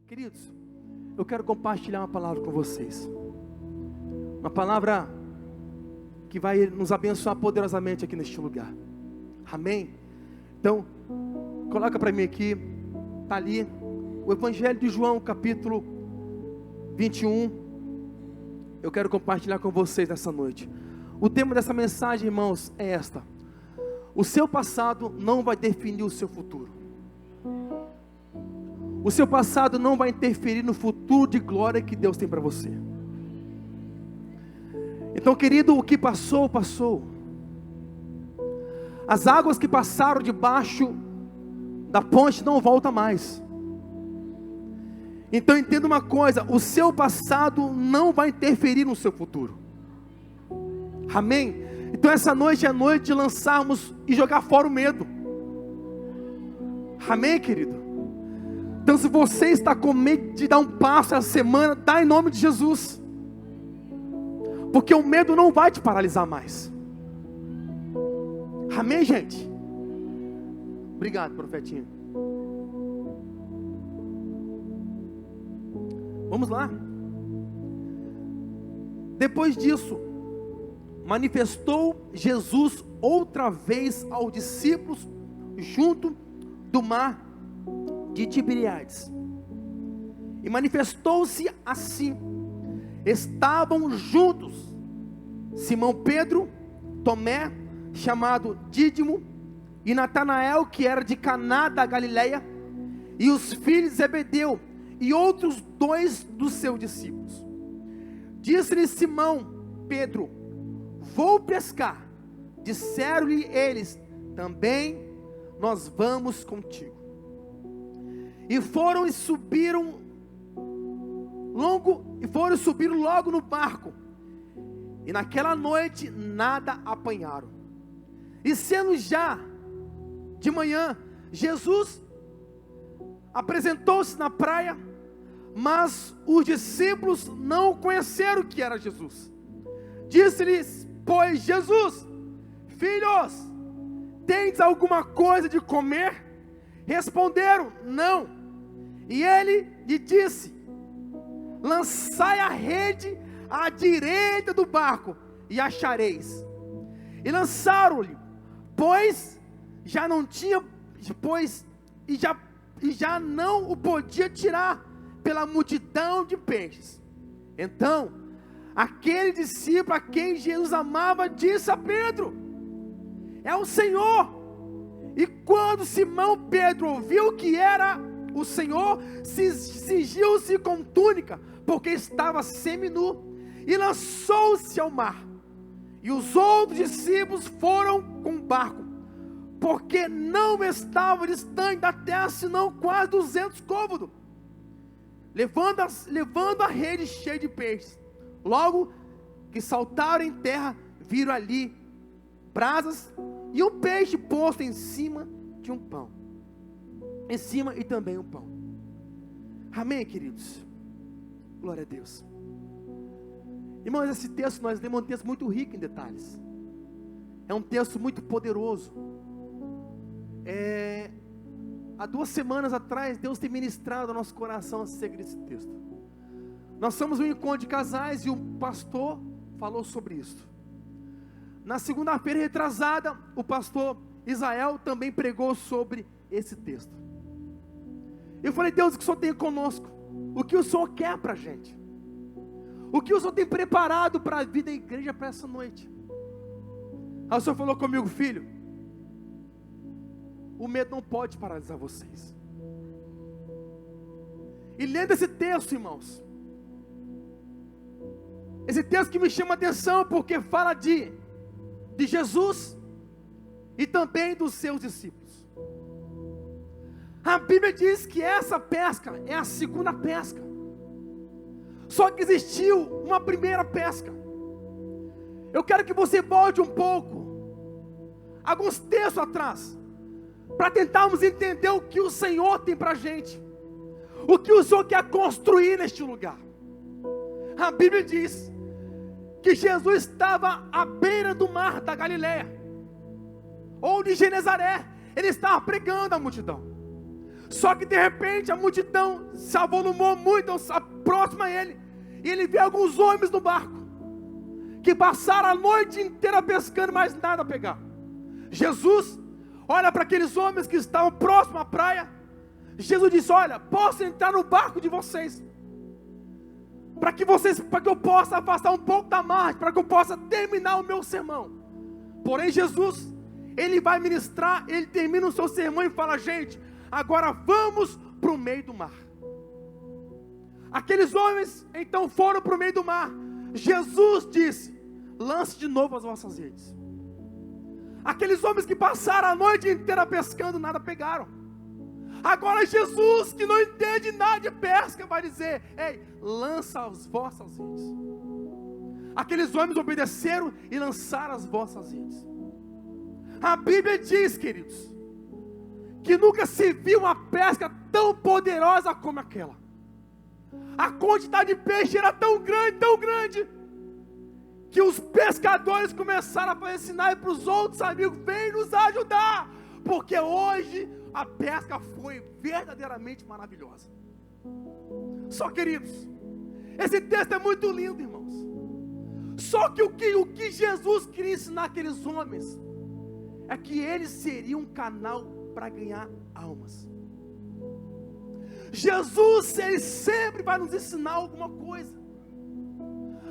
Queridos, eu quero compartilhar uma palavra com vocês. Uma palavra que vai nos abençoar poderosamente aqui neste lugar. Amém? Então, coloca para mim aqui, está ali, o Evangelho de João, capítulo 21. Eu quero compartilhar com vocês nessa noite. O tema dessa mensagem, irmãos, é esta: o seu passado não vai definir o seu futuro. O seu passado não vai interferir no futuro de glória que Deus tem para você. Então, querido, o que passou, passou. As águas que passaram debaixo da ponte não voltam mais. Então entenda uma coisa: o seu passado não vai interferir no seu futuro. Amém? Então essa noite é a noite de lançarmos e jogar fora o medo. Amém, querido? Então se você está com medo de dar um passo essa semana, dá em nome de Jesus. Porque o medo não vai te paralisar mais. Amém, gente? Obrigado, profetinha. Vamos lá. Depois disso, manifestou Jesus outra vez aos discípulos junto do mar de Tiberíades. E manifestou-se assim: estavam juntos Simão Pedro, Tomé, chamado Dídimo, e Natanael, que era de Caná da Galileia, e os filhos de Zebedeu, e outros 2 dos seus discípulos. Disse-lhe Simão Pedro: vou pescar. Disseram-lhe eles: também nós vamos contigo. E foram e subiram logo no barco. E naquela noite nada apanharam. E sendo já de manhã, Jesus apresentou-se na praia, mas os discípulos não conheceram que era Jesus. Disse-lhes, pois, Jesus: filhos, tendes alguma coisa de comer? Responderam: não. E ele lhe disse: lançai a rede à direita do barco, e achareis. E lançaram-lhe, pois já não tinha, e já não o podia tirar pela multidão de peixes. Então, aquele discípulo a quem Jesus amava disse a Pedro: é o Senhor. E quando Simão Pedro ouviu que era o Senhor, cingiu-se com túnica, porque estava seminu, e lançou-se ao mar. E os outros discípulos foram com o barco, porque não estava distante da terra, senão quase 200 côvados, levando a rede cheia de peixes. Logo que saltaram em terra, viram ali brasas e um peixe posto em cima de um pão. Em cima e também um pão. Amém, queridos? Glória a Deus. Irmãos, esse texto nós lemos, um texto muito rico em detalhes. É um texto muito poderoso. Há 2 semanas atrás, Deus tem ministrado ao nosso coração acerca desse texto. Nós somos um encontro de casais e um pastor falou sobre isso. Na segunda-feira retrasada, o pastor Israel também pregou sobre esse texto. Eu falei: Deus, o que o Senhor tem conosco? O que o Senhor quer para a gente? O que o Senhor tem preparado para a vida da igreja para essa noite? Aí o Senhor falou comigo: filho, o medo não pode paralisar vocês. E lendo esse texto, irmãos, esse texto que me chama a atenção, porque fala de Jesus e também dos seus discípulos. A Bíblia diz que essa pesca é a segunda pesca. Só que existiu uma primeira pesca. Eu quero que você volte um pouco, alguns textos atrás, para tentarmos entender o que o Senhor tem para a gente, o que o Senhor quer construir neste lugar. A Bíblia diz que Jesus estava à beira do mar da Galileia, ou de Genezaré. Ele estava pregando à multidão. Só que de repente a multidão se avolumou muito, próxima a ele. E ele vê alguns homens no barco, que passaram a noite inteira pescando, mas nada a pegar. Jesus olha para aqueles homens que estavam próximos à praia. Jesus disse: olha, posso entrar no barco de vocês, para que eu possa afastar um pouco da margem, para que eu possa terminar o meu sermão. Porém Jesus, ele vai ministrar, ele termina o seu sermão e fala: gente, agora vamos para o meio do mar. Aqueles homens então foram para o meio do mar. Jesus disse: lance de novo as vossas redes. Aqueles homens que passaram a noite inteira pescando, nada pegaram. Agora Jesus, que não entende nada de pesca, vai dizer: ei, lança as vossas redes. Aqueles homens obedeceram e lançaram as vossas redes. A Bíblia diz, queridos, que nunca se viu uma pesca tão poderosa como aquela. A quantidade de peixe era tão grande, que os pescadores começaram a fazer sinais para os outros amigos: vem nos ajudar, porque hoje a pesca foi verdadeiramente maravilhosa. Só, queridos, esse texto é muito lindo, irmãos. Só que o que Jesus queria ensinar aqueles homens é que eles seriam um canal para ganhar almas. Jesus, ele sempre vai nos ensinar alguma coisa.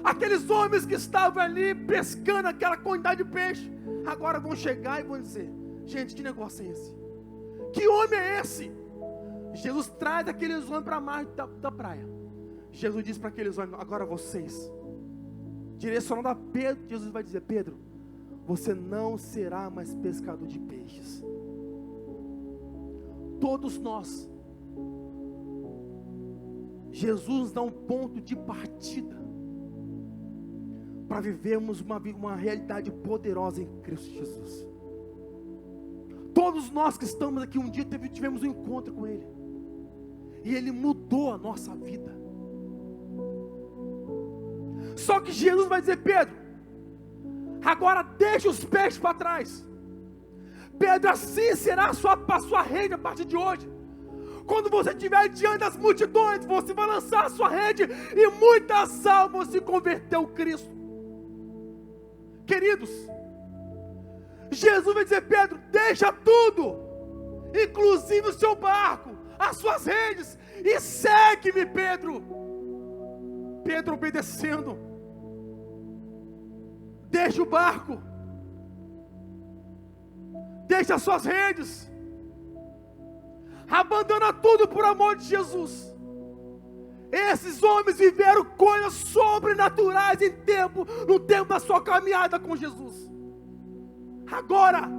Aqueles homens que estavam ali pescando aquela quantidade de peixe, agora vão chegar e vão dizer: gente, que negócio é esse? Que homem é esse? Jesus traz aqueles homens para a margem da praia. Jesus diz para aqueles homens: agora vocês, direcionando a Pedro, Jesus vai dizer: Pedro, você não será mais pescador de peixes. Todos nós, Jesus nos dá um ponto de partida para vivermos uma realidade poderosa em Cristo Jesus. Todos nós que estamos aqui, um dia tivemos um encontro com Ele, e Ele mudou a nossa vida. Só que Jesus vai dizer: Pedro, agora deixa os peixes para trás. Pedro, assim será a sua rede a partir de hoje. Quando você estiver diante das multidões, você vai lançar a sua rede, e muitas almas vão se converter ao Cristo. Queridos, Jesus vai dizer: Pedro, deixa tudo, inclusive o seu barco, as suas redes, e segue-me. Pedro obedecendo, deixa o barco, deixa as suas redes, abandona tudo por amor de Jesus. Esses homens viveram coisas sobrenaturais no tempo da sua caminhada com Jesus. Agora,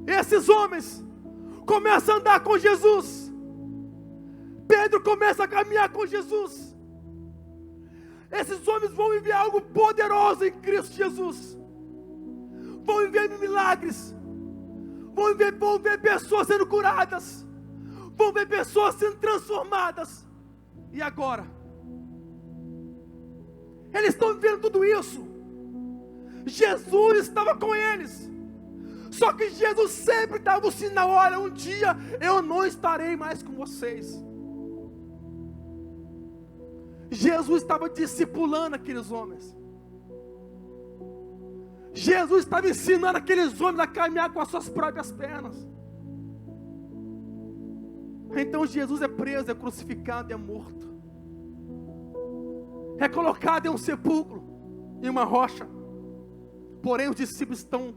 esses homens começam a andar com Jesus. Pedro começa a caminhar com Jesus. Esses homens vão viver algo poderoso em Cristo Jesus. Vão viver milagres. Vão ver pessoas sendo curadas. Vão ver pessoas sendo transformadas. E agora? Eles estão vivendo tudo isso. Jesus estava com eles. Só que Jesus sempre dava o sinal: olha, um dia eu não estarei mais com vocês. Jesus estava discipulando aqueles homens. Jesus estava ensinando aqueles homens a caminhar com as suas próprias pernas. Então Jesus é preso, é crucificado, é morto, é colocado em um sepulcro, em uma rocha. Porém os discípulos estão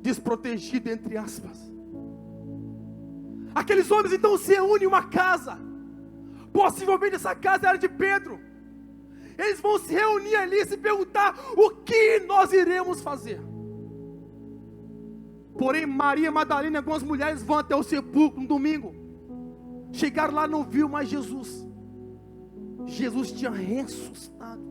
desprotegidos, entre aspas. Aqueles homens então se reúnem em uma casa. Possivelmente essa casa era de Pedro. Eles vão se reunir ali e se perguntar: o que nós iremos fazer? Porém Maria Madalena e algumas mulheres vão até o sepulcro no domingo. Chegaram lá, não viu mais Jesus. Jesus tinha ressuscitado.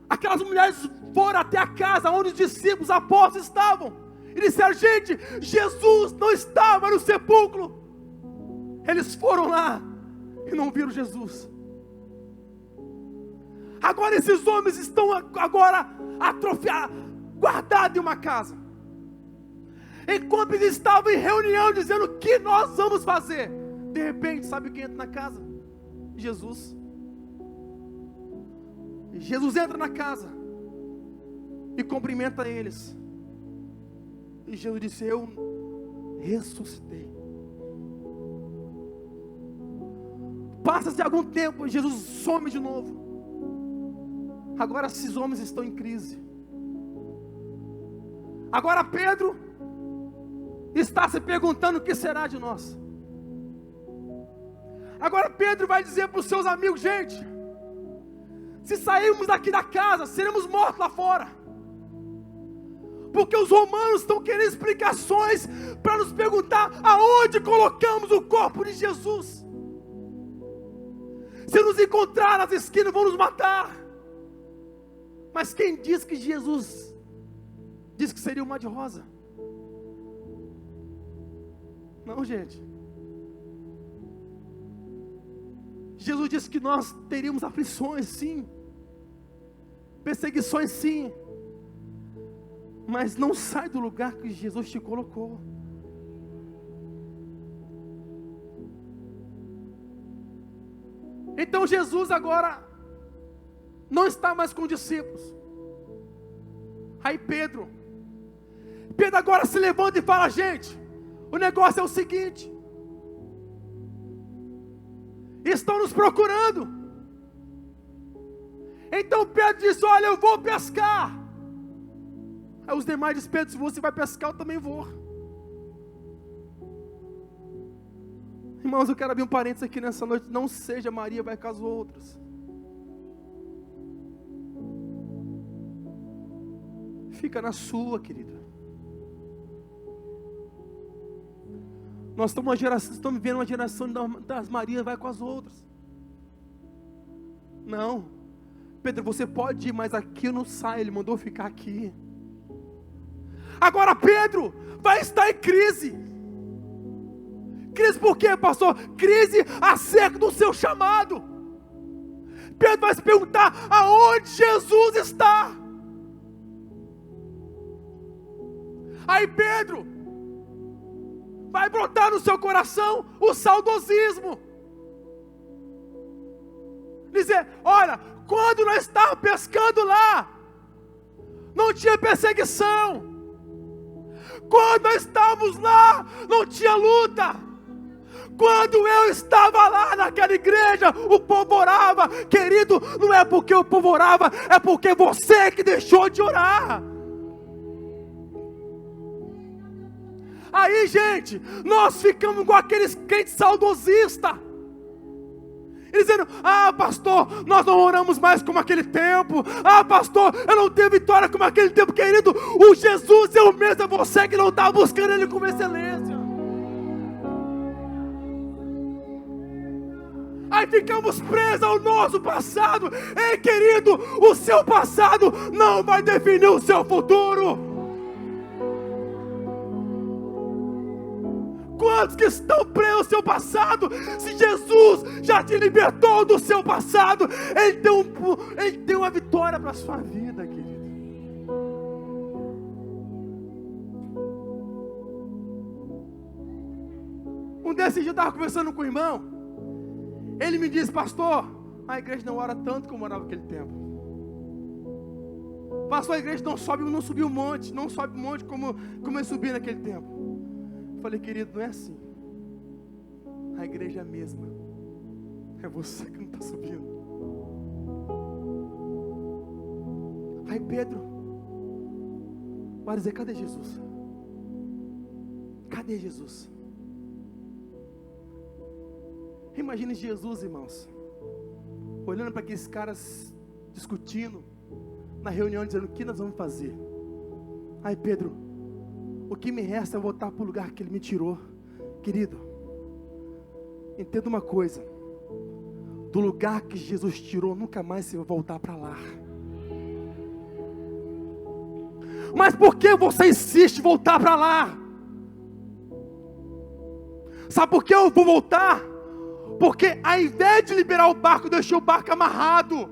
Aquelas mulheres foram até a casa onde os discípulos, os apóstolos estavam, e disseram: gente, Jesus não estava no sepulcro. Eles foram lá e não viram Jesus. Agora esses homens estão atrofiados, guardados em uma casa. enquanto eles estavam em reunião, dizendo o que nós vamos fazer, de repente, sabe quem entra na casa? Jesus. Jesus entra na casa e cumprimenta eles. E Jesus disse: eu ressuscitei. Passa-se algum tempo, Jesus some de novo. Agora esses homens estão em crise. Agora Pedro está se perguntando o que será de nós. Agora Pedro vai dizer para os seus amigos: gente, se sairmos daqui da casa, seremos mortos lá fora. Porque os romanos estão querendo explicações para nos perguntar aonde colocamos o corpo de Jesus. Se nos encontrar nas esquinas, vão nos matar. Mas quem diz que Jesus disse que seria o mar de rosa? Não, gente. Jesus disse que nós teríamos aflições, sim. Perseguições, sim. Mas não sai do lugar que Jesus te colocou. Então Jesus agora não está mais com os discípulos. Aí Pedro agora se levanta e fala: gente, o negócio é o seguinte, estão nos procurando. Então Pedro disse: olha, eu vou pescar. Aí os demais dizem: Pedro, se você vai pescar, eu também vou. Irmãos, eu quero abrir um parênteses aqui nessa noite. Não seja Maria vai com as outras. Fica na sua, querida. Nós estamos vivendo uma geração das Marias vai com as outras. Não. Pedro, você pode ir, mas aqui não sai. Ele mandou ficar aqui. Agora Pedro vai estar em crise. Crise por quê, pastor? Crise acerca do seu chamado. Pedro vai se perguntar aonde Jesus está. Aí Pedro vai brotar no seu coração o saudosismo. Dizer: olha, quando nós estávamos pescando lá, não tinha perseguição. Quando nós estávamos lá, não tinha luta. Quando eu estava lá naquela igreja, o povo orava. Querido, não é porque o povo orava, é porque você que deixou de orar. Aí, gente, nós ficamos com aqueles crentes saudosistas, dizendo: ah, pastor, nós não oramos mais como aquele tempo. Ah, pastor, eu não tenho vitória como aquele tempo. Querido, o Jesus é o mesmo, é você que não está buscando Ele com excelência. Aí ficamos presos ao nosso passado. Ei, querido, o seu passado não vai definir o seu futuro. Quantos que estão presos ao seu passado? Se Jesus já te libertou do seu passado, Ele tem uma vitória para a sua vida, querido. Um desses dias eu estava conversando com o irmão. Ele me disse: pastor, a igreja não ora tanto como orava naquele tempo. Pastor, a igreja não subiu um monte, não sobe um monte como eu subi naquele tempo. Eu falei: querido, não é assim. A igreja é a mesma. É você que não está subindo. Aí Pedro vai dizer: cadê Jesus? Cadê Jesus? Imagine Jesus, irmãos, olhando para aqueles caras discutindo na reunião, dizendo: o que nós vamos fazer? Aí Pedro: o que me resta é voltar para o lugar que Ele me tirou. Querido, entenda uma coisa: do lugar que Jesus tirou, nunca mais você vai voltar para lá. Mas por que você insiste em voltar para lá? Sabe por que eu vou voltar? Porque ao invés de liberar o barco, eu deixei o barco amarrado.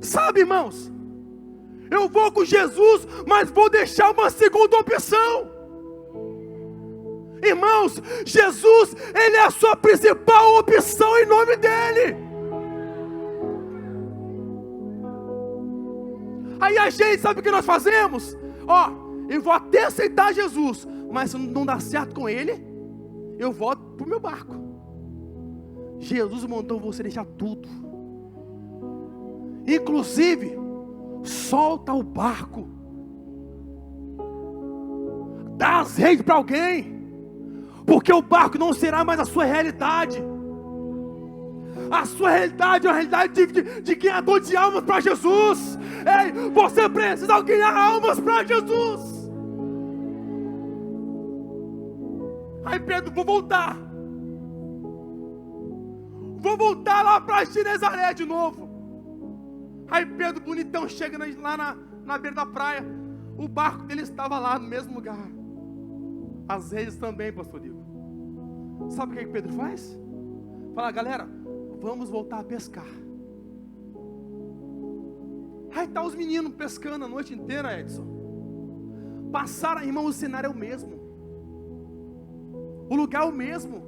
Sabe, irmãos, Eu vou com Jesus, mas vou deixar uma segunda opção. Irmãos, Jesus, Ele é a sua principal opção em nome dEle. Aí a gente, sabe o que nós fazemos? Eu vou até aceitar Jesus, mas se não dá certo com Ele, eu volto para o meu barco. Jesus mandou você deixar tudo, inclusive, solta o barco, dá as redes para alguém, porque o barco não será mais a sua realidade. A sua realidade é uma realidade de ganhador de almas para Jesus. Ei, você precisa ganhar almas para Jesus. Aí Pedro, vou voltar lá para Genezaré de novo. Aí Pedro, bonitão, chega lá na beira da praia. O barco dele estava lá no mesmo lugar. As redes também, pastor Diego. Sabe o que Pedro faz? Fala, galera, vamos voltar a pescar. Aí tá os meninos pescando a noite inteira, Edson. Passaram, irmão, o cenário é o mesmo. O lugar é o mesmo.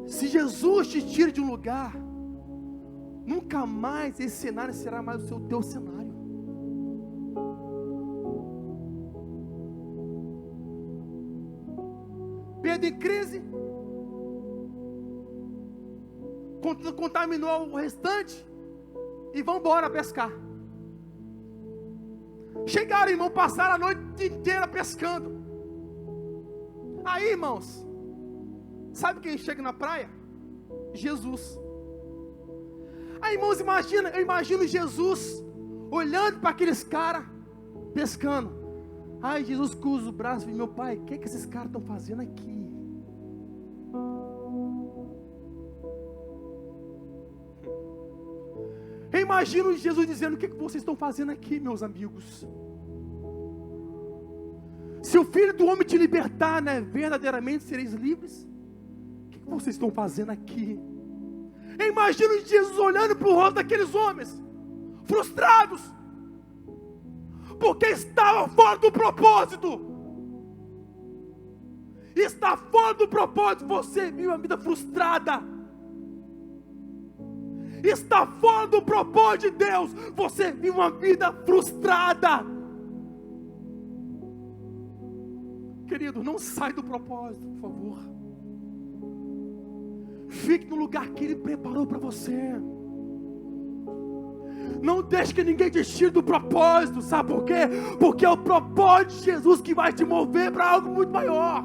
Se Jesus te tira de um lugar, nunca mais esse cenário será mais o teu cenário. Pedro em crise, contaminou o restante, e vão embora pescar. Chegaram, irmão, passaram a noite inteira pescando. Aí, irmãos, sabe quem chega na praia? Jesus. Aí, irmãos, eu imagino Jesus olhando para aqueles caras pescando. Aí Jesus cruza o braço e diz, meu pai, o que esses caras estão fazendo aqui? Eu imagino Jesus dizendo, o que vocês estão fazendo aqui, meus amigos? Se o Filho do Homem te libertar, né, verdadeiramente sereis livres. O que vocês estão fazendo aqui? Eu imagino Jesus olhando para o rosto daqueles homens, frustrados, porque estava fora do propósito. Está fora do propósito. Você vive uma vida frustrada. Está fora do propósito de Deus. Você vive uma vida frustrada. Querido, não sai do propósito, por favor. Fique no lugar que Ele preparou para você. Não deixe que ninguém te tire do propósito. Sabe por quê? Porque é o propósito de Jesus que vai te mover para algo muito maior.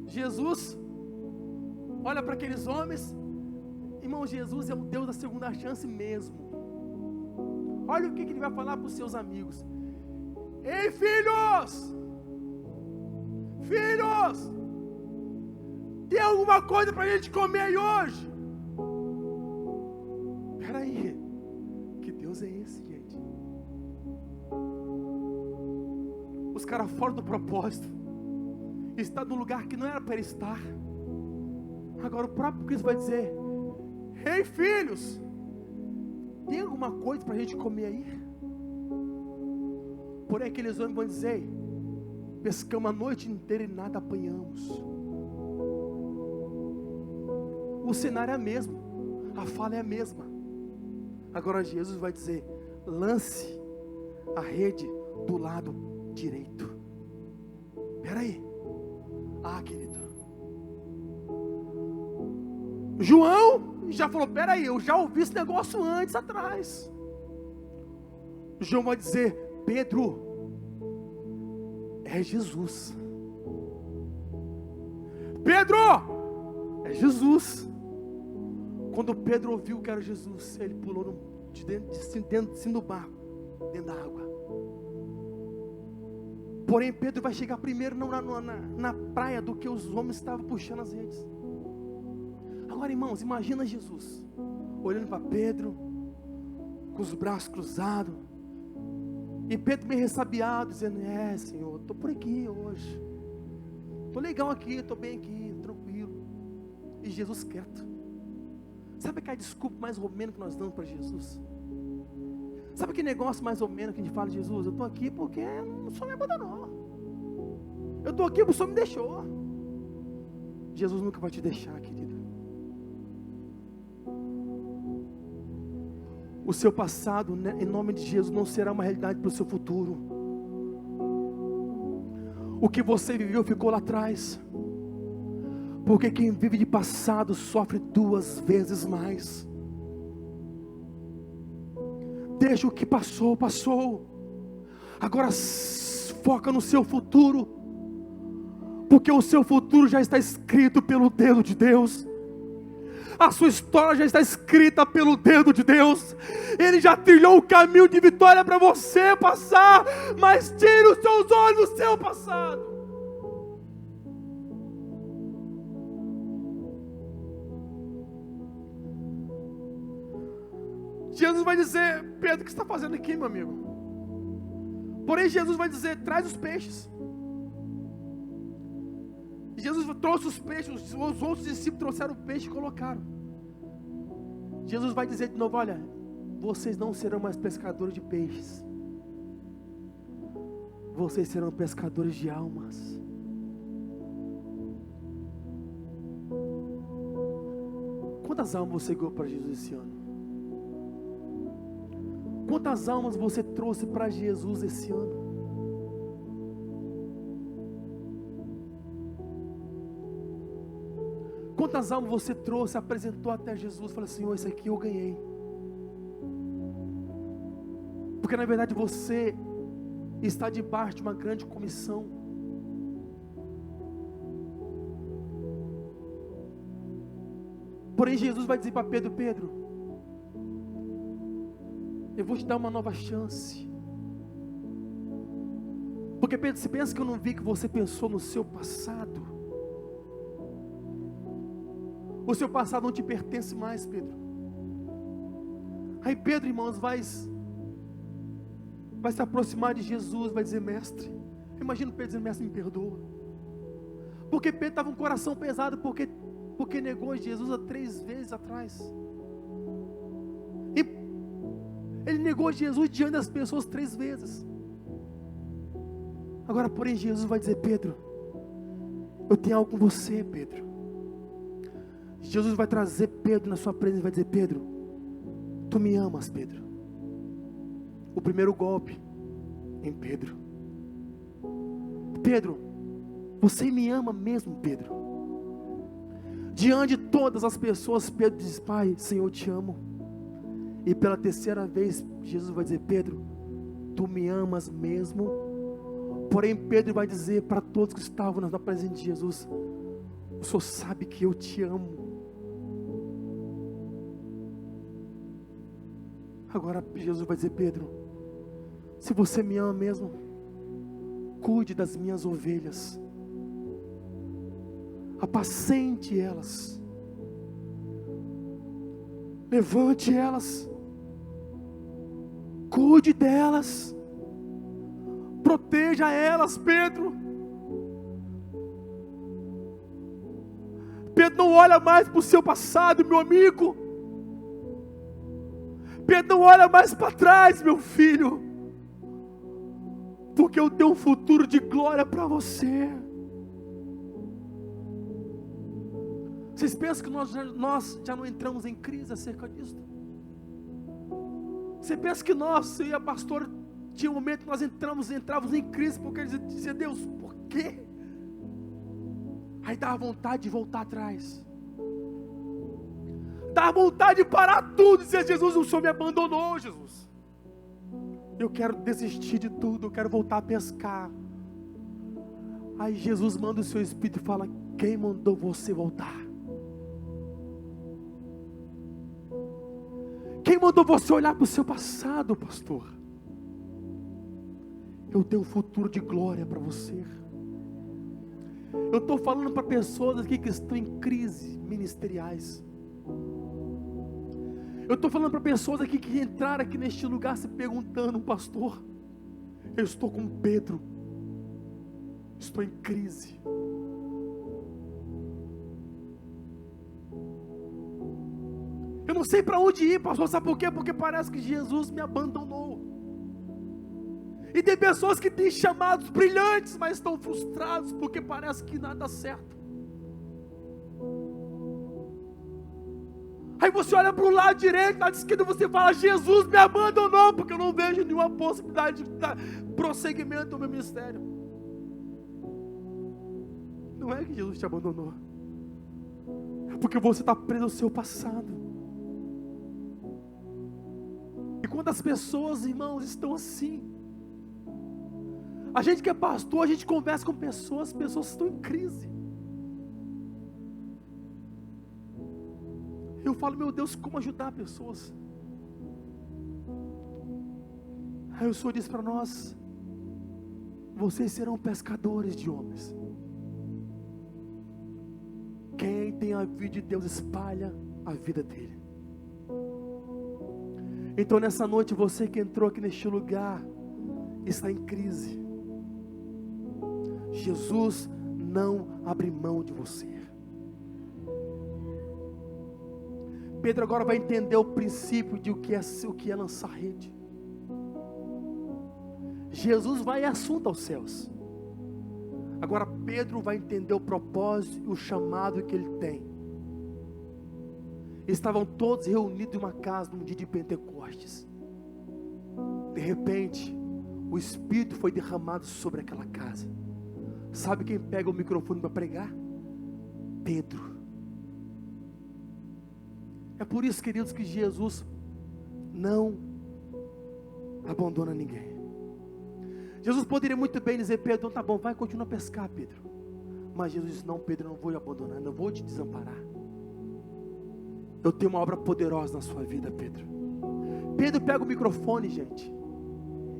Jesus olha para aqueles homens. Irmão, Jesus é o Deus da segunda chance mesmo. Olha o que Ele vai falar para os seus amigos. Ei, filhos! Filhos! Tem alguma coisa para a gente comer aí hoje? Espera aí. Que Deus é esse, gente? Os caras fora do propósito. Está no lugar que não era para ele estar. Agora o próprio Cristo vai dizer, ei, filhos, tem alguma coisa para a gente comer aí? Porém aqueles homens vão dizer, pescamos a noite inteira e nada apanhamos. O cenário é o mesmo, a fala é a mesma. Agora Jesus vai dizer, lance a rede do lado direito. Espera aí. Querido, João já falou, peraí, eu já ouvi esse negócio antes, atrás. João vai dizer, Pedro, é Jesus. Pedro, é Jesus. Quando Pedro ouviu que era Jesus, ele pulou dentro do barco, dentro da água. Porém Pedro vai chegar primeiro na praia do que os homens estavam puxando as redes. Agora, irmãos, imagina Jesus olhando para Pedro com os braços cruzados, e Pedro meio ressabiado, dizendo, Senhor, estou por aqui hoje, estou legal aqui, estou bem aqui, tranquilo. E Jesus quieto. Sabe aquela desculpa mais ou menos que nós damos para Jesus? Sabe que negócio mais ou menos que a gente fala, Jesus, eu estou aqui porque o Senhor me abandonou. Eu estou aqui porque o Senhor me deixou. Jesus nunca vai te deixar, querido. O seu passado, né, em nome de Jesus, não será uma realidade para o seu futuro. O que você viveu ficou lá atrás. Porque quem vive de passado sofre 2 vezes mais. Deixa o que passou, passou. Agora foca no seu futuro. Porque o seu futuro já está escrito pelo dedo de Deus. A sua história já está escrita pelo dedo de Deus. Ele já trilhou o caminho de vitória para você passar. Mas tire os seus olhos do seu passado. Jesus vai dizer, Pedro, o que você está fazendo aqui, meu amigo? Porém Jesus vai dizer, traz os peixes. Jesus trouxe os peixes, os outros discípulos trouxeram o peixe e colocaram. Jesus vai dizer de novo, olha, vocês não serão mais pescadores de peixes. Vocês serão pescadores de almas. Quantas almas você ganhou para Jesus esse ano? Quantas almas você trouxe para Jesus esse ano? Quantas almas você trouxe, apresentou até Jesus, falou, Senhor, isso aqui eu ganhei. Porque na verdade você está debaixo de uma grande comissão. Porém Jesus vai dizer para Pedro, Pedro, eu vou te dar uma nova chance. Porque Pedro, se pensa que eu não vi que você pensou no seu passado. O seu passado não te pertence mais, Pedro. Aí Pedro, irmãos, vai se aproximar de Jesus, vai dizer, mestre. Imagina Pedro dizendo, mestre, me perdoa. Porque Pedro estava com o coração pesado, porque negou Jesus há 3 vezes atrás. E ele negou Jesus diante das pessoas 3 vezes. Agora, porém, Jesus vai dizer, Pedro, eu tenho algo com você, Pedro. Jesus vai trazer Pedro na sua presença e vai dizer, Pedro, tu me amas, Pedro. O primeiro golpe em Pedro. Pedro, você me ama mesmo, Pedro? Diante de todas as pessoas, Pedro diz, Pai, Senhor, eu te amo. E pela 3ª vez, Jesus vai dizer, Pedro, tu me amas mesmo? Porém, Pedro vai dizer para todos que estavam na presença de Jesus, o Senhor sabe que eu te amo. Agora Jesus vai dizer, Pedro, se você me ama mesmo, cuide das minhas ovelhas, apacente elas, levante elas, cuide delas, proteja elas, Pedro. Pedro, não olha mais para o seu passado, meu amigo. Pedro, não olha mais para trás, meu filho, porque eu tenho um futuro de glória para você. Vocês pensam que nós já não entramos em crise acerca disso? Você pensa que nós, eu e a pastora, tinha um momento que nós entrávamos em crise, porque dizia, Deus, por quê? Aí dá vontade de voltar atrás. Dá vontade de parar tudo e dizer, Jesus, o Senhor me abandonou, Jesus. Eu quero desistir de tudo, eu quero voltar a pescar. Aí Jesus manda o seu Espírito e fala, quem mandou você voltar? Quem mandou você olhar para o seu passado, pastor? Eu tenho um futuro de glória para você. Eu estou falando para pessoas aqui que estão em crise ministeriais. Eu estou falando para pessoas aqui que entraram aqui neste lugar se perguntando, pastor, eu estou com Pedro, estou em crise. Eu não sei para onde ir, pastor, sabe por quê? Porque parece que Jesus me abandonou. E tem pessoas que têm chamados brilhantes, mas estão frustrados, porque parece que nada dá certo. Aí você olha para o lado direito, lado esquerdo, você fala, Jesus me abandonou, porque eu não vejo nenhuma possibilidade de dar prosseguimento ao meu ministério. Não é que Jesus te abandonou, é porque você está preso ao seu passado. E quando as pessoas, irmãos, estão assim, a gente que é pastor, a gente conversa com pessoas, as pessoas estão em crise. Eu falo, meu Deus, como ajudar pessoas? Aí o Senhor diz para nós, vocês serão pescadores de homens. Quem tem a vida de Deus espalha a vida dele. Então nessa noite, você que entrou aqui neste lugar, está em crise. Jesus não abre mão de você. Pedro agora vai entender o princípio de o que é lançar rede. Jesus vai e assunta aos céus. Agora Pedro vai entender o propósito e o chamado que ele tem. Estavam todos reunidos em uma casa num dia de Pentecostes. De repente, o Espírito foi derramado sobre aquela casa. Sabe quem pega o microfone para pregar? Pedro. É por isso, queridos, que Jesus não abandona ninguém. Jesus poderia muito bem dizer, Pedro, tá bom, vai, continua a pescar, Pedro. Mas Jesus disse, não, Pedro, eu não vou te abandonar, não vou te desamparar. Eu tenho uma obra poderosa na sua vida, Pedro. Pedro pega o microfone, gente.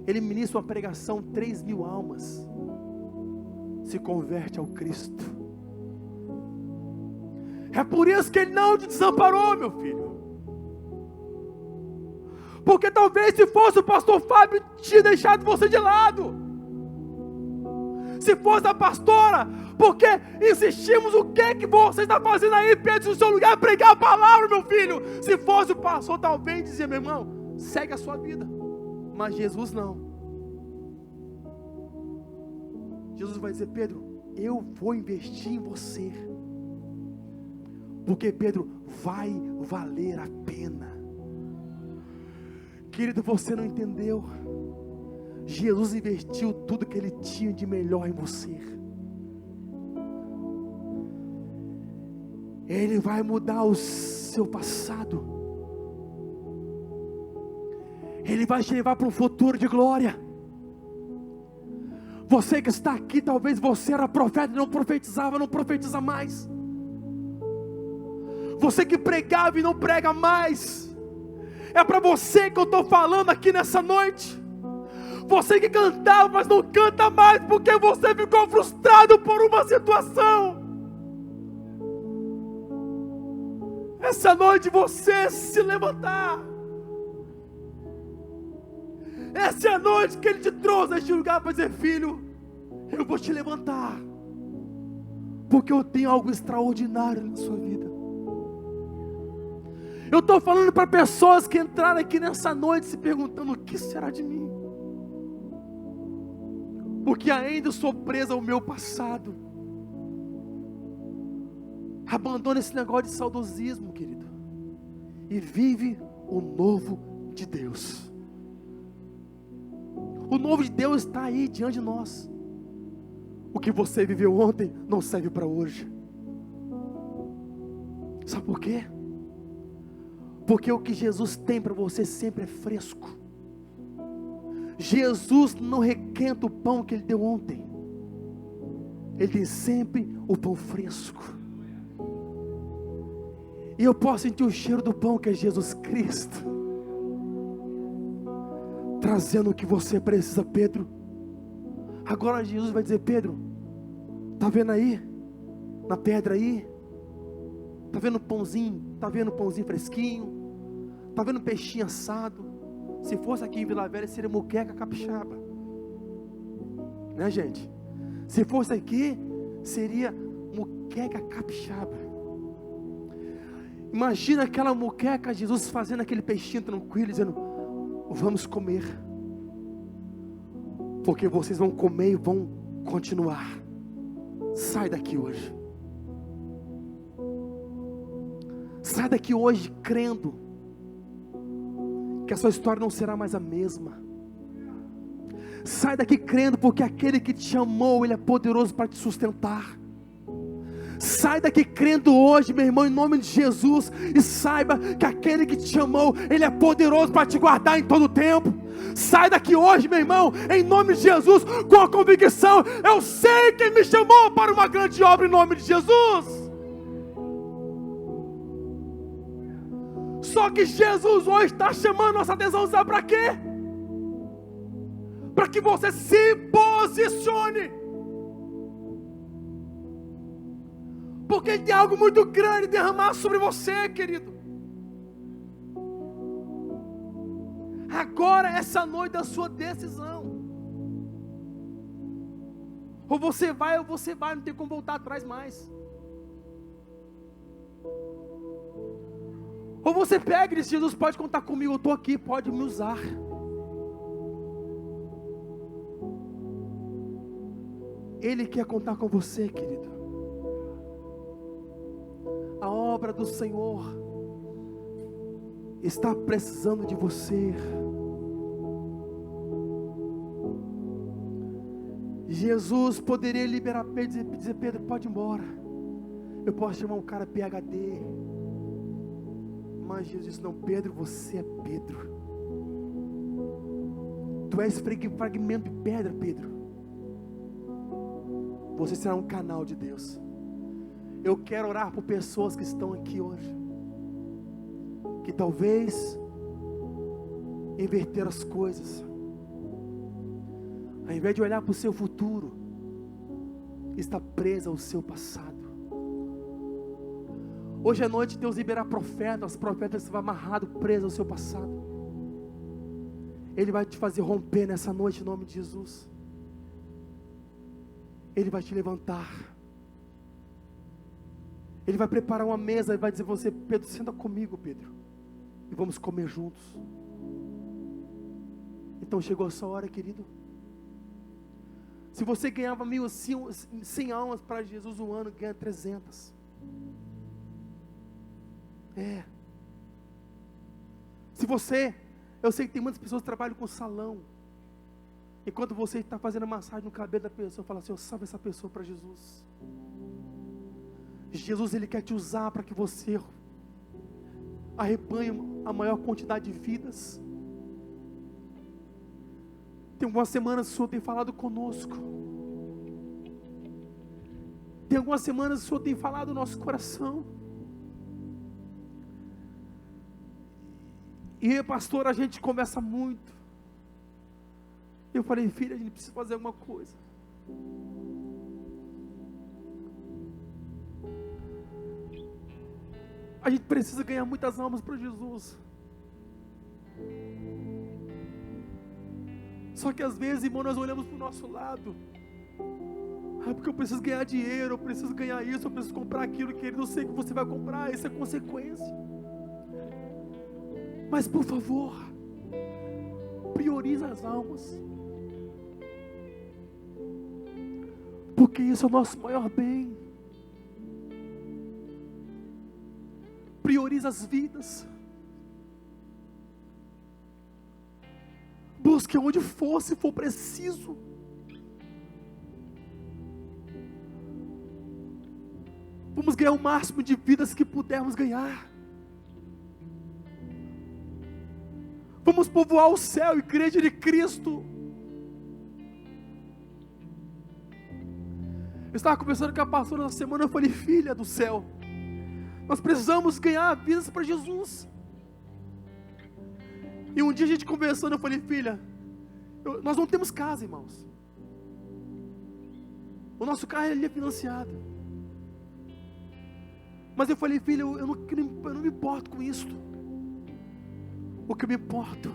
Ele ministra uma pregação, 3.000 almas se converte ao Cristo. É por isso que ele não te desamparou, meu filho. Porque talvez se fosse o pastor Fábio, tinha deixado você de lado. Se fosse a pastora, porque insistimos, o que você está fazendo aí, Pedro, no seu lugar, pregar a palavra, meu filho. Se fosse o pastor, talvez dizia, meu irmão, segue a sua vida. Mas Jesus não. Jesus vai dizer, Pedro, eu vou investir em você. Porque Pedro, vai valer a pena. Querido, você não entendeu. Jesus investiu tudo que ele tinha de melhor em você. Ele vai mudar o seu passado. Ele vai te levar para um futuro de glória. Você que está aqui, talvez você era profeta e não profetizava, não profetiza mais. Você que pregava e não prega mais. É para você que eu estou falando aqui nessa noite. Você que cantava, mas não canta mais, porque você ficou frustrado por uma situação. Essa noite você se levantar. Essa é a noite que Ele te trouxe a este lugar para dizer, filho, eu vou te levantar. Porque eu tenho algo extraordinário na sua vida. Eu estou falando para pessoas que entraram aqui nessa noite se perguntando, o que será de mim? Porque ainda sou presa ao meu passado. Abandona esse negócio de saudosismo, querido. E vive o novo de Deus. O novo de Deus está aí diante de nós. O que você viveu ontem não serve para hoje. Sabe por quê? Porque o que Jesus tem para você sempre é fresco. Jesus não requenta o pão que Ele deu ontem. Ele tem sempre o pão fresco. E eu posso sentir o cheiro do pão que é Jesus Cristo, trazendo o que você precisa, Pedro. Agora Jesus vai dizer, Pedro, tá vendo aí? Na pedra aí? Tá vendo pãozinho? Tá vendo pãozinho fresquinho? Tá vendo peixinho assado? Se fosse aqui em Vila Velha, seria moqueca capixaba. Né, gente? Se fosse aqui, seria moqueca capixaba. Imagina aquela muqueca, Jesus fazendo aquele peixinho tranquilo, dizendo: vamos comer, porque vocês vão comer e vão continuar. Sai daqui hoje. Sai daqui hoje crendo que a sua história não será mais a mesma. Sai daqui crendo, porque aquele que te chamou, Ele é poderoso para te sustentar. Sai daqui crendo hoje, meu irmão, em nome de Jesus, e saiba que aquele que te chamou, Ele é poderoso para te guardar em todo o tempo. Sai daqui hoje, meu irmão, em nome de Jesus, com a convicção: eu sei quem me chamou para uma grande obra em nome de Jesus. Só que Jesus hoje está chamando nossa atenção, sabe para quê? Para que você se posicione, porque Ele tem algo muito grande a derramar sobre você, querido. Agora, essa noite é a sua decisão. Ou você vai, não tem como voltar atrás mais. Ou você pega e diz: Jesus, pode contar comigo, eu estou aqui, pode me usar. Ele quer contar com você, querido. A obra do Senhor está precisando de você. Jesus poderia liberar Pedro e dizer: Pedro, pode ir embora, eu posso chamar um cara PhD. Mas Jesus disse: não, Pedro, você é Pedro. Tu és fragmento de pedra, Pedro. Você será um canal de Deus. Eu quero orar por pessoas que estão aqui hoje, que talvez inverteram as coisas. Ao invés de olhar para o seu futuro, está presa ao seu passado. Hoje à noite Deus liberar profetas, os profetas estão amarrados, presos ao seu passado. Ele vai te fazer romper nessa noite em nome de Jesus. Ele vai te levantar. Ele vai preparar uma mesa e vai dizer a você: Pedro, senta comigo, Pedro, e vamos comer juntos. Então chegou a sua hora, querido. Se você ganhava 1.100 almas para Jesus um ano, ganha 300. Se você, eu sei que tem muitas pessoas que trabalham com salão. Enquanto você está fazendo a massagem no cabelo da pessoa, fala assim: eu salve essa pessoa para Jesus. Jesus, Ele quer te usar para que você arrebanhe a maior quantidade de vidas. Tem algumas semanas que o Senhor tem falado conosco. Tem algumas semanas que o Senhor tem falado no nosso coração. E pastor, a gente conversa muito. Eu falei: filha, a gente precisa fazer alguma coisa. A gente precisa ganhar muitas almas para Jesus. Só que às vezes, irmão, nós olhamos para o nosso lado. Porque eu preciso ganhar dinheiro, eu preciso ganhar isso, eu preciso comprar aquilo, querido. Eu sei que você vai comprar, isso é consequência. Mas por favor, prioriza as almas. Porque isso é o nosso maior bem. Prioriza as vidas. Busque onde for, se for preciso. Vamos ganhar o máximo de vidas que pudermos ganhar. Vamos povoar o céu, igreja de Cristo. Eu estava conversando com a pastora essa semana, eu falei: filha do céu, nós precisamos ganhar vidas para Jesus. E um dia a gente conversando, eu falei: filha, nós não temos casa, irmãos. O nosso carro ele é financiado. Mas eu falei: filha, eu não me importo com isso. O que eu me importo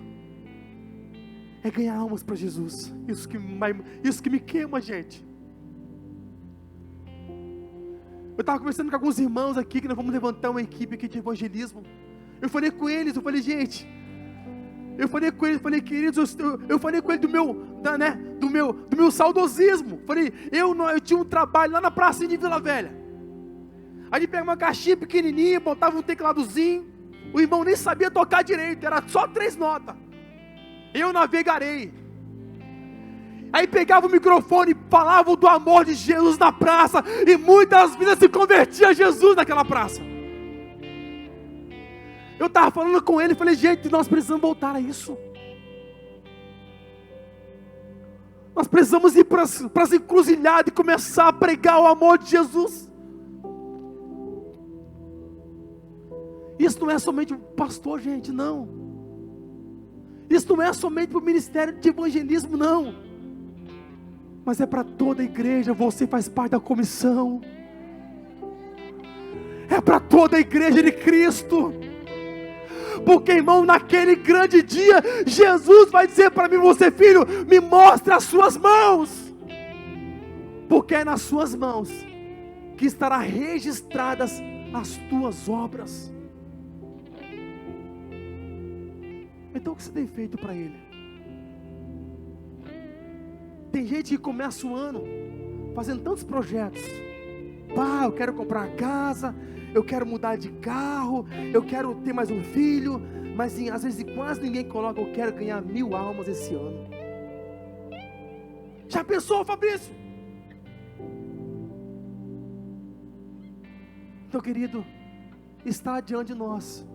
é ganhar almas para Jesus. Isso que me queima, gente. Eu estava conversando com alguns irmãos aqui, que nós vamos levantar uma equipe aqui de evangelismo. Eu falei com eles, eu falei, gente, queridos, eu falei com ele do meu saudosismo. Falei, eu tinha um trabalho lá na praça de Vila Velha. A gente pega uma caixinha pequenininha, botava um tecladozinho, o irmão nem sabia tocar direito, era só 3 notas. Eu navegarei. Aí pegava o microfone e falava do amor de Jesus na praça, e muitas vidas se convertiam a Jesus naquela praça. Eu estava falando com ele e falei, gente, nós precisamos voltar a isso. Nós precisamos ir para as encruzilhadas e começar a pregar o amor de Jesus. Isso não é somente para o pastor, gente, não. Isso não é somente para o ministério de evangelismo, não. Mas é para toda a igreja. Você faz parte da comissão. É para toda a igreja de Cristo. Porque, irmão, naquele grande dia, Jesus vai dizer para mim, você filho, me mostre as suas mãos. Porque é nas suas mãos que estará registradas as tuas obras. Então o que você tem feito para Ele? Tem gente que começa o ano fazendo tantos projetos. Eu quero comprar uma casa, eu quero mudar de carro, eu quero ter mais um filho, mas às vezes quase ninguém coloca, eu quero ganhar 1000 almas esse ano. Já pensou, Fabrício? Então, querido, está diante de nós.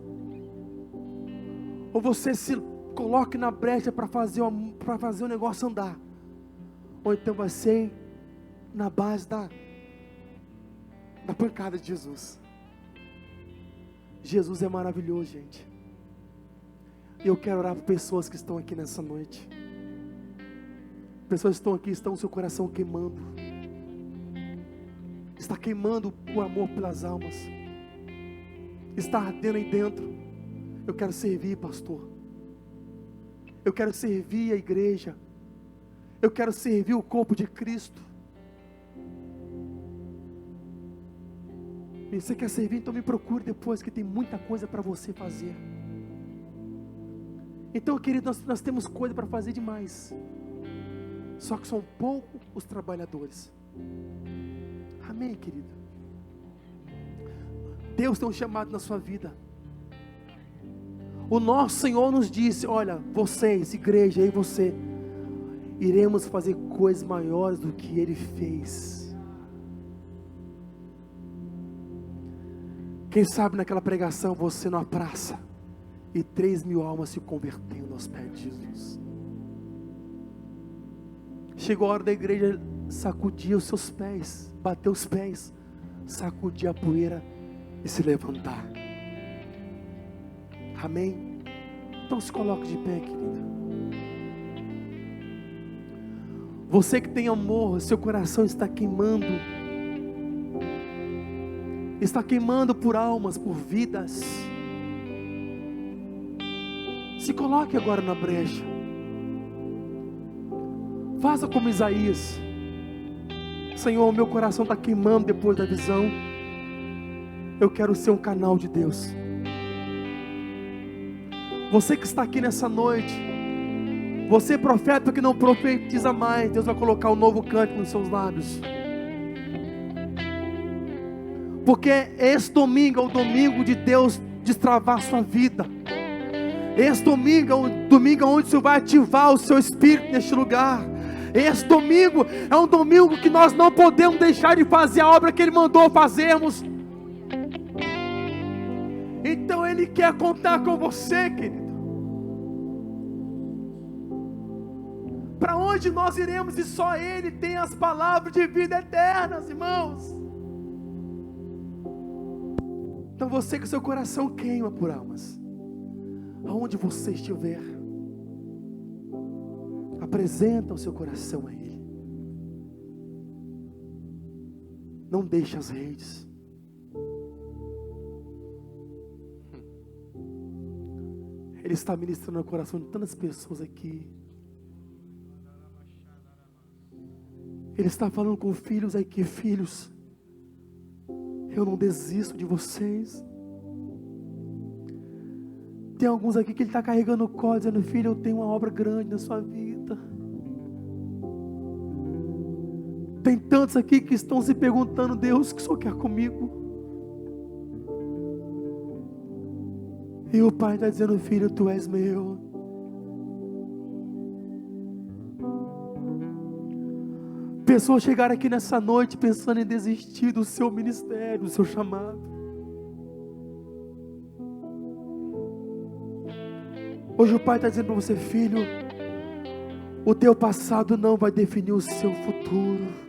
Ou você se coloque na brecha para fazer o negócio andar, ou então vai ser na base da pancada de Jesus. Jesus é maravilhoso, gente. E eu quero orar por pessoas que estão aqui nessa noite. Pessoas que estão aqui, estão com seu coração queimando. Está queimando o amor pelas almas. Está ardendo aí dentro. Eu quero servir, pastor. Eu quero servir a igreja. Eu quero servir o corpo de Cristo. E você quer servir, então me procure depois, que tem muita coisa para você fazer. Então, querido, nós temos coisa para fazer demais. Só que são poucos os trabalhadores. Amém, querido? Deus tem um chamado na sua vida. O nosso Senhor nos disse, olha, vocês, igreja, eu e você, iremos fazer coisas maiores do que Ele fez. Quem sabe naquela pregação, você na praça, e 3.000 almas se convertendo aos pés de Jesus. Chegou a hora da igreja sacudir os seus pés, bater os pés, sacudir a poeira e se levantar. Amém? Então se coloque de pé, querido. Você que tem amor, seu coração está queimando. Está queimando por almas, por vidas. Se coloque agora na brecha. Faça como Isaías. Senhor, meu coração está queimando depois da visão. Eu quero ser um canal de Deus. Você que está aqui nessa noite, você profeta que não profetiza mais, Deus vai colocar um novo cântico nos seus lábios. Porque esse domingo é o domingo de Deus destravar a sua vida. Esse domingo é o domingo onde o Senhor vai ativar o seu espírito neste lugar. Esse domingo é um domingo que nós não podemos deixar de fazer a obra que Ele mandou fazermos. Então Ele quer contar com você, querido. Para onde nós iremos e só Ele tem as palavras de vida eternas, irmãos. Então você que seu coração queima por almas, aonde você estiver, apresenta o seu coração a Ele. Não deixe as redes. Ele está ministrando no coração de tantas pessoas aqui. Ele está falando com filhos aqui, filhos. eu não desisto de vocês. Tem alguns aqui que ele está carregando o colo, dizendo: filho, eu tenho uma obra grande na sua vida. Tem tantos aqui que estão se perguntando: Deus, o que o Senhor quer comigo? E o Pai está dizendo: filho, tu és meu. Pessoas chegaram aqui nessa noite pensando em desistir do seu ministério, do seu chamado. Hoje o Pai está dizendo para você: filho, o teu passado não vai definir o seu futuro.